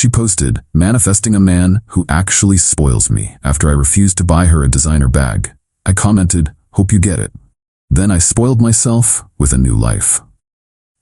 She posted, manifesting a man who actually spoils me after I refused to buy her a designer bag. I commented, hope you get it. Then I spoiled myself with a new life.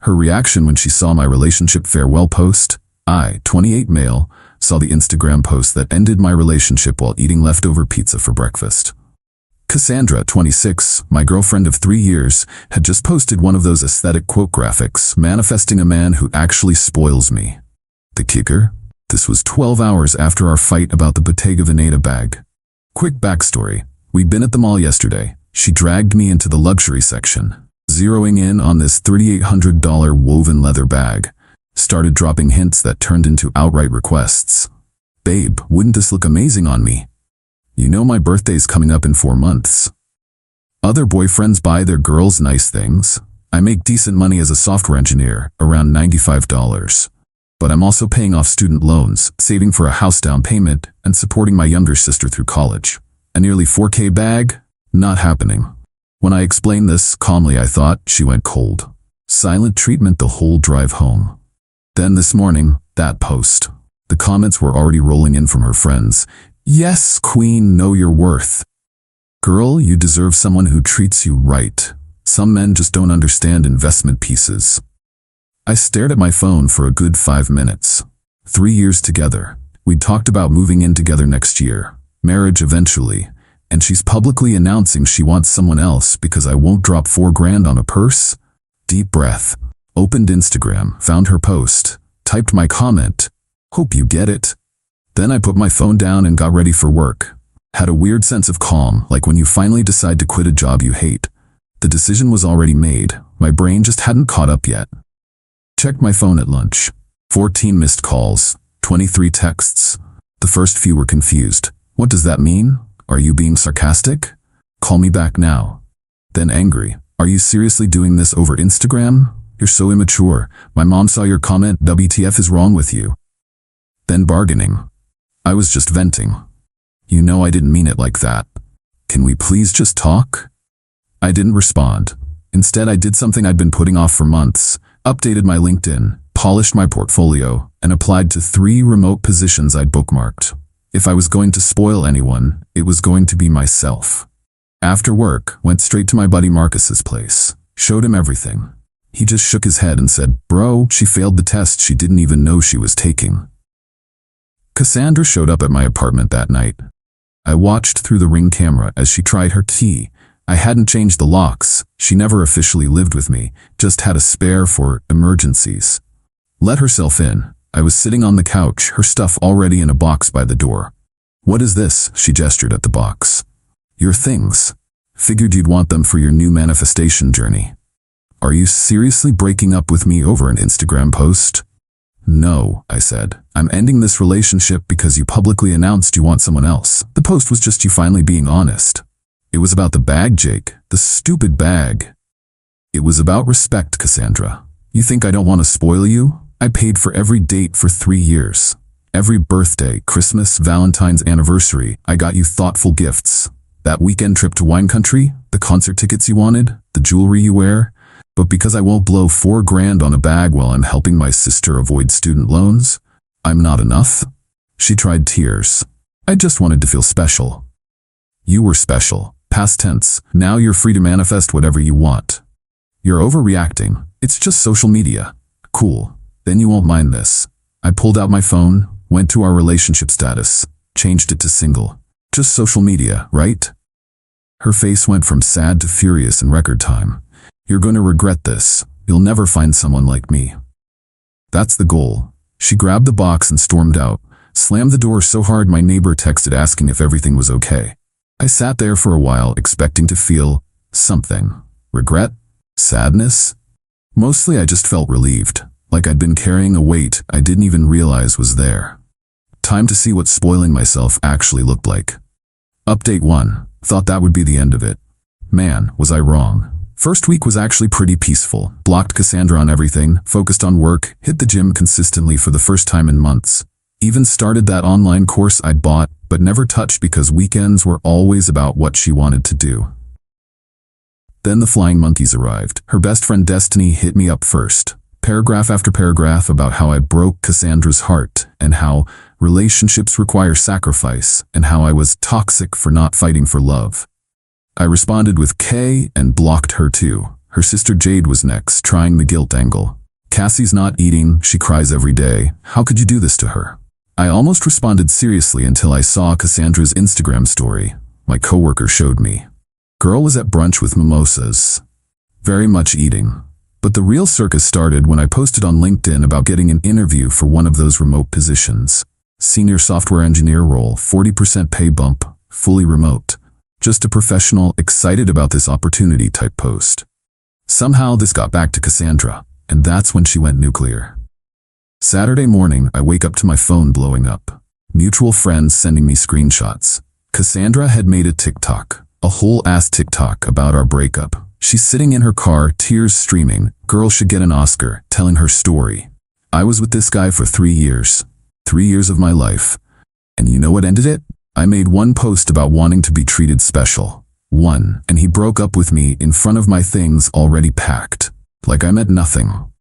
Her reaction when she saw my relationship farewell post, I, 28 male, saw the Instagram post that ended my relationship while eating leftover pizza for breakfast. Cassandra, 26, my girlfriend of 3 years, had just posted one of those aesthetic quote graphics, manifesting a man who actually spoils me. The kicker? This was 12 hours after our fight about the Bottega Veneta bag. Quick backstory. We'd been at the mall yesterday. She dragged me into the luxury section, zeroing in on this $3,800 woven leather bag. Started dropping hints that turned into outright requests. Babe, wouldn't this look amazing on me? You know my birthday's coming up in 4 months. Other boyfriends buy their girls nice things. I make decent money as a software engineer, around $95. But I'm also paying off student loans, saving for a house down payment, and supporting my younger sister through college. A nearly $4K bag? Not happening. When I explained this calmly, I thought she went cold. Silent treatment the whole drive home. Then this morning, that post. The comments were already rolling in from her friends. Yes, queen, know your worth. Girl, you deserve someone who treats you right. Some men just don't understand investment pieces. I stared at my phone for a good 5 minutes. 3 years together. We'd talked about moving in together next year. Marriage eventually. And she's publicly announcing she wants someone else because I won't drop $4,000 on a purse? Deep breath. Opened Instagram, found her post, typed my comment, hope you get it. Then I put my phone down and got ready for work. Had a weird sense of calm, like when you finally decide to quit a job you hate. The decision was already made, my brain just hadn't caught up yet. Checked my phone at lunch. 14 missed calls, 23 texts. The first few were confused. What does that mean? Are you being sarcastic? Call me back now. Then angry. Are you seriously doing this over Instagram? You're so immature. My mom saw your comment, WTF is wrong with you? Then bargaining. I was just venting. You know I didn't mean it like that. Can we please just talk? I didn't respond. Instead, I did something I'd been putting off for months. Updated my LinkedIn, polished my portfolio, and applied to 3 remote positions I'd bookmarked. If I was going to spoil anyone, it was going to be myself. After work, went straight to my buddy Marcus's place. Showed him everything. He just shook his head and said, bro, she failed the test she didn't even know she was taking. Cassandra showed up at my apartment that night. I watched through the Ring camera as she tried her tea. I hadn't changed the locks. She never officially lived with me, just had a spare for emergencies. Let herself in. I was sitting on the couch, her stuff already in a box by the door. What is this? She gestured at the box. Your things. Figured you'd want them for your new manifestation journey. Are you seriously breaking up with me over an Instagram post? No, I said. I'm ending this relationship because you publicly announced you want someone else. The post was just you finally being honest. It was about the bag, Jake. The stupid bag. It was about respect, Cassandra. You think I don't want to spoil you? I paid for every date for 3 years. Every birthday, Christmas, Valentine's, anniversary, I got you thoughtful gifts. That weekend trip to wine country, the concert tickets you wanted, the jewelry you wear. But because I won't blow $4,000 on a bag while I'm helping my sister avoid student loans, I'm not enough? She tried tears. I just wanted to feel special. You were special. Past tense. Now you're free to manifest whatever you want. You're overreacting. It's just social media. Cool. Then you won't mind this. I pulled out my phone, went to our relationship status, changed it to single. Just social media, right? Her face went from sad to furious in record time. You're going to regret this. You'll never find someone like me. That's the goal. She grabbed the box and stormed out, slammed the door so hard my neighbor texted asking if everything was okay. I sat there for a while expecting to feel something. Regret? Sadness? Mostly I just felt relieved, like I'd been carrying a weight I didn't even realize was there. Time to see what spoiling myself actually looked like. Update 1. Thought that would be the end of it. Man, was I wrong. First week was actually pretty peaceful. Blocked Cassandra on everything, focused on work, hit the gym consistently for the first time in months. Even started that online course I'd bought, but never touched because weekends were always about what she wanted to do. Then the flying monkeys arrived. Her best friend Destiny hit me up first. paragraph after paragraph about how I broke Cassandra's heart and how relationships require sacrifice and how I was toxic for not fighting for love. I responded with K and blocked her too. Her sister Jade was next, trying the guilt angle. Cassie's not eating, she cries every day. How could you do this to her? I almost responded seriously until I saw Cassandra's Instagram story. My coworker showed me. Girl was at brunch with mimosas. Very much eating. But the real circus started when I posted on LinkedIn about getting an interview for one of those remote positions. Senior software engineer role, 40% pay bump, fully remote. Just a professional, excited about this opportunity type post. Somehow this got back to Cassandra, and that's when she went nuclear. Saturday morning, I wake up to my phone blowing up. Mutual friends sending me screenshots. Cassandra had made a TikTok, a whole-ass TikTok about our breakup. She's sitting in her car, tears streaming. Girl should get an Oscar, telling her story. I was with this guy for 3 years. 3 years of my life. And you know what ended it? I made one post about wanting to be treated special. One, and he broke up with me in front of my things already packed. Like I meant nothing.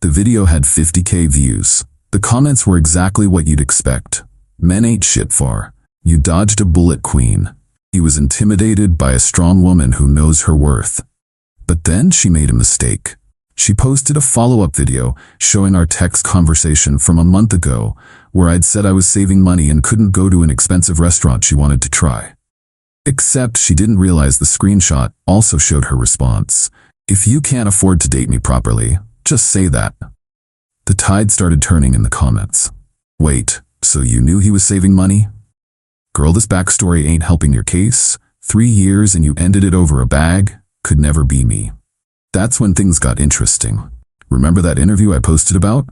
The video had 50K views. The comments were exactly what you'd expect. Men ain't shit far. You dodged a bullet, queen. He was intimidated by a strong woman who knows her worth. But then she made a mistake. She posted a follow-up video showing our text conversation from a month ago where I'd said I was saving money and couldn't go to an expensive restaurant she wanted to try. Except she didn't realize the screenshot also showed her response. If you can't afford to date me properly, just say that. The tide started turning in the comments. Wait, so you knew he was saving money? Girl, this backstory ain't helping your case. 3 years and you ended it over a bag? Could never be me. That's when things got interesting. Remember that interview I posted about?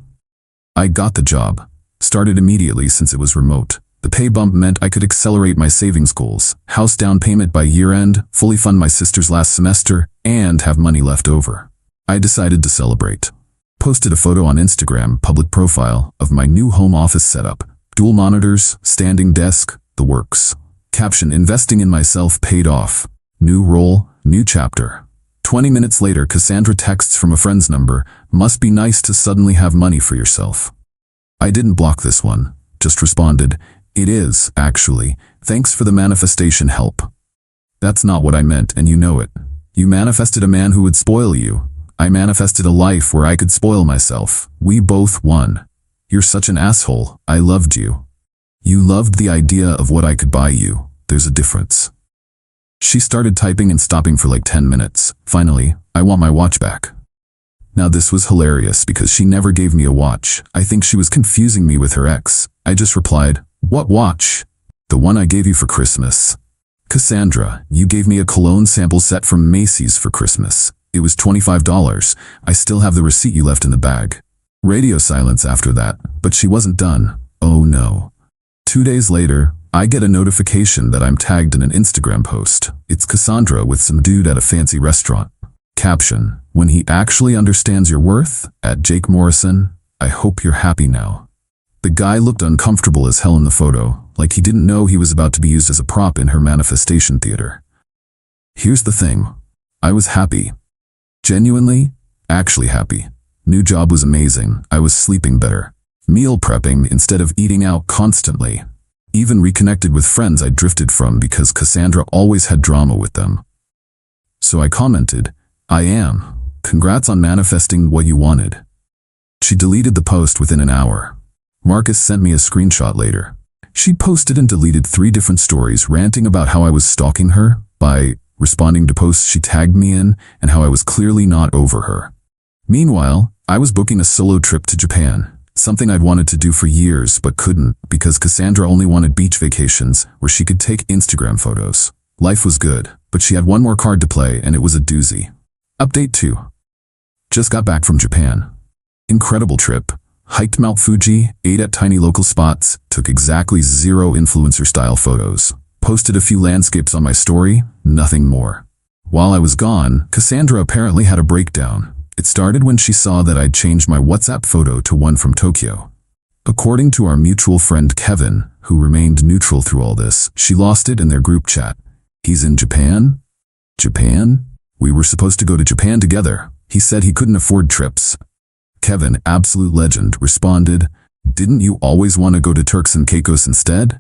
I got the job. Started immediately since it was remote. The pay bump meant I could accelerate my savings goals, house down payment by year-end, fully fund my sister's last semester, and have money left over. I decided to celebrate. Posted a photo on Instagram, public profile, of my new home office setup. Dual monitors, standing desk, the works. Caption, investing in myself paid off. New role, new chapter. 20 minutes later, Cassandra texts from a friend's number, must be nice to suddenly have money for yourself. I didn't block this one, just responded, it is, actually, thanks for the manifestation help. That's not what I meant and you know it. You manifested a man who would spoil you. I manifested a life where I could spoil myself. We both won. You're such an asshole. I loved you. You loved the idea of what I could buy you. There's a difference. She started typing and stopping for like 10 minutes. Finally, I want my watch back. Now this was hilarious because she never gave me a watch. I think she was confusing me with her ex. I just replied, what watch? The one I gave you for Christmas. Cassandra, you gave me a cologne sample set from Macy's for Christmas. It was $25. I still have the receipt you left in the bag. Radio silence after that, but she wasn't done. Oh no. 2 days later, I get a notification that I'm tagged in an Instagram post. It's Cassandra with some dude at a fancy restaurant. Caption, when he actually understands your worth, at Jake Morrison, I hope you're happy now. The guy looked uncomfortable as hell in the photo, like he didn't know he was about to be used as a prop in her manifestation theater. Here's the thing. I was happy. Genuinely, actually happy. New job was amazing. I was sleeping better. Meal prepping instead of eating out constantly. Even reconnected with friends I drifted from because Cassandra always had drama with them. So I commented, I am. Congrats on manifesting what you wanted. She deleted the post within an hour. Marcus sent me a screenshot later. She posted and deleted 3 different stories ranting about how I was stalking her by responding to posts she tagged me in and how I was clearly not over her. Meanwhile, I was booking a solo trip to Japan. Something I'd wanted to do for years but couldn't because Cassandra only wanted beach vacations where she could take Instagram photos. Life was good, but she had one more card to play and it was a doozy. Update 2. Just got back from Japan. Incredible trip. Hiked Mount Fuji, ate at tiny local spots, took exactly 0 influencer-style photos. Posted a few landscapes on my story, nothing more. While I was gone, Cassandra apparently had a breakdown. It started when she saw that I'd changed my WhatsApp photo to one from Tokyo. According to our mutual friend Kevin, who remained neutral through all this, she lost it in their group chat. He's in Japan? Japan? We were supposed to go to Japan together. He said he couldn't afford trips. Kevin, absolute legend, responded, "Didn't you always want to go to Turks and Caicos instead?"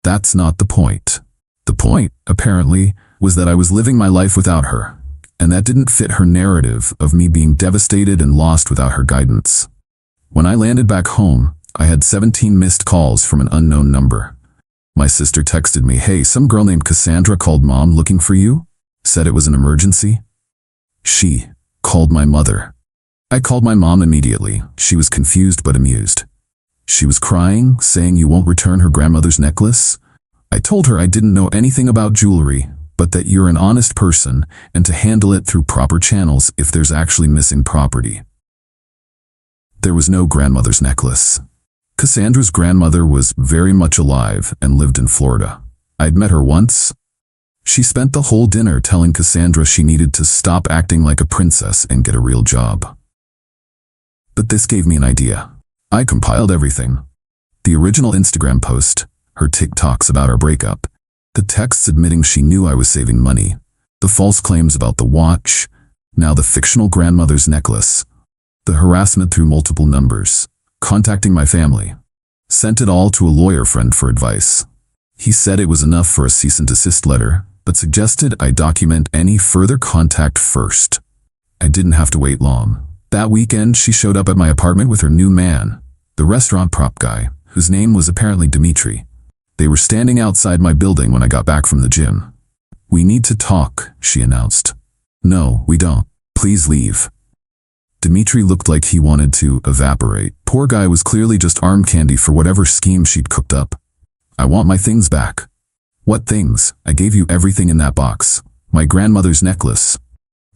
That's not the point. The point, apparently, was that I was living my life without her, and that didn't fit her narrative of me being devastated and lost without her guidance. When I landed back home, I had 17 missed calls from an unknown number. My sister texted me, "Hey, some girl named Cassandra called Mom looking for you. Said it was an emergency." She called my mother. I called my mom immediately. She was confused but amused. She was crying, saying you won't return her grandmother's necklace. I told her I didn't know anything about jewelry, but that you're an honest person and to handle it through proper channels if there's actually missing property. There was no grandmother's necklace. Cassandra's grandmother was very much alive and lived in Florida. I'd met her once. She spent the whole dinner telling Cassandra she needed to stop acting like a princess and get a real job. But this gave me an idea. I compiled everything. The original Instagram post, her TikToks about our breakup, the texts admitting she knew I was saving money, the false claims about the watch, now the fictional grandmother's necklace, the harassment through multiple numbers, contacting my family. Sent it all to a lawyer friend for advice. He said it was enough for a cease and desist letter, but suggested I document any further contact first. I didn't have to wait long. That weekend, she showed up at my apartment with her new man, the restaurant prop guy, whose name was apparently Dimitri. They were standing outside my building when I got back from the gym. "We need to talk," she announced. "No, we don't. Please leave." Dimitri looked like he wanted to evaporate. Poor guy was clearly just arm candy for whatever scheme she'd cooked up. "I want my things back." "What things? I gave you everything in that box. My grandmother's necklace."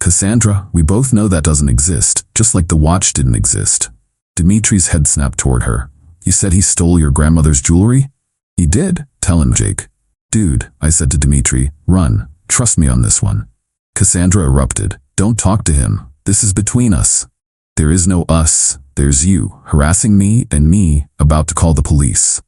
"Cassandra, we both know that doesn't exist, just like the watch didn't exist." Dimitri's head snapped toward her. "You said he stole your grandmother's jewelry?" "He did. Tell him, Jake." "Dude," I said to Dimitri, "run. Trust me on this one." Cassandra erupted. "Don't talk to him. This is between us." "There is no us. There's you, harassing me and me, about to call the police."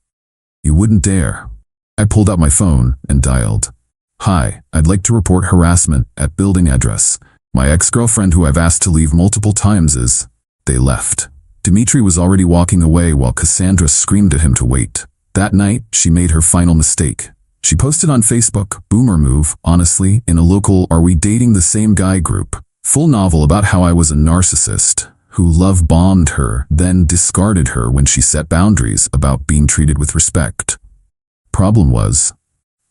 "You wouldn't dare." I pulled out my phone and dialed. "Hi, I'd like to report harassment at building address. My ex-girlfriend who I've asked to leave multiple times is..." They left. Dimitri was already walking away while Cassandra screamed at him to wait. That night, she made her final mistake. She posted on Facebook, "Boomer move, honestly, in a local Are We Dating the Same Guy group. Full novel about how I was a narcissist who love-bombed her, then discarded her when she set boundaries about being treated with respect." Problem was,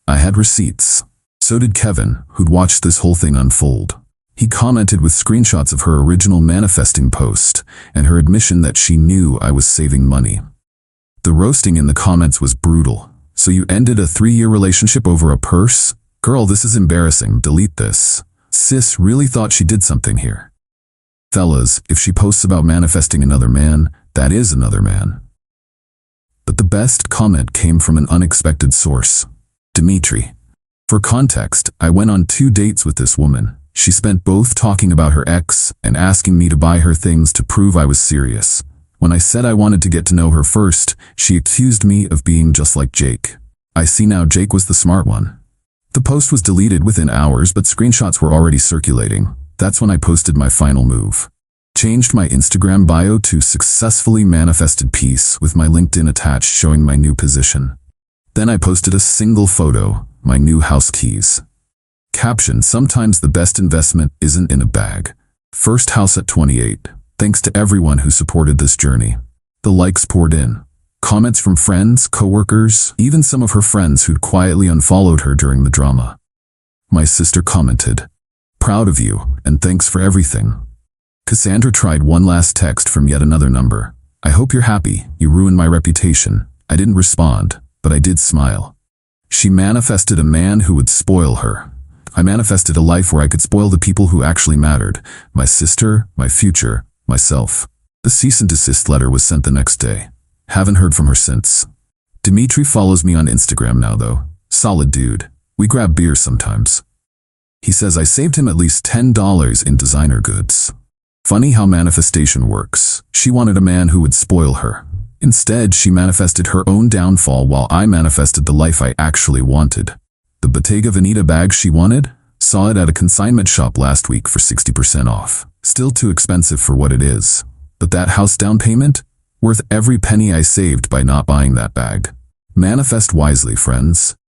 I had receipts. So did Kevin, who'd watched this whole thing unfold. He commented with screenshots of her original manifesting post and her admission that she knew I was saving money. The roasting in the comments was brutal. "So you ended a 3-year relationship over a purse? Girl, this is embarrassing. Delete this. Sis really thought she did something here." Fellas, if she posts about manifesting another man, that is another man. But the best comment came from an unexpected source. Dimitri. For context, I went on 2 dates with this woman. She spent both talking about her ex and asking me to buy her things to prove I was serious. When I said I wanted to get to know her first, she accused me of being just like Jake. I see now Jake was the smart one. The post was deleted within hours, but screenshots were already circulating. That's when I posted my final move. Changed my Instagram bio to "successfully manifested peace" with my LinkedIn attached showing my new position. Then I posted a single photo, my new house keys. Caption, "Sometimes the best investment isn't in a bag. First house at 28. Thanks to everyone who supported this journey." The likes poured in. Comments from friends, coworkers, even some of her friends who'd quietly unfollowed her during the drama. My sister commented, "Proud of you, and thanks for everything." Cassandra tried one last text from yet another number. "I hope you're happy. You ruined my reputation." I didn't respond, but I did smile. She manifested a man who would spoil her. I manifested a life where I could spoil the people who actually mattered. My sister, my future, myself. The cease and desist letter was sent the next day. Haven't heard from her since. Dimitri follows me on Instagram now though. Solid dude. We grab beers sometimes. He says I saved him at least $10 in designer goods. Funny how manifestation works. She wanted a man who would spoil her. Instead, she manifested her own downfall while I manifested the life I actually wanted. The Bottega Veneta bag she wanted? Saw it at a consignment shop last week for 60% off. Still too expensive for what it is. But that house down payment? Worth every penny I saved by not buying that bag. Manifest wisely, friends.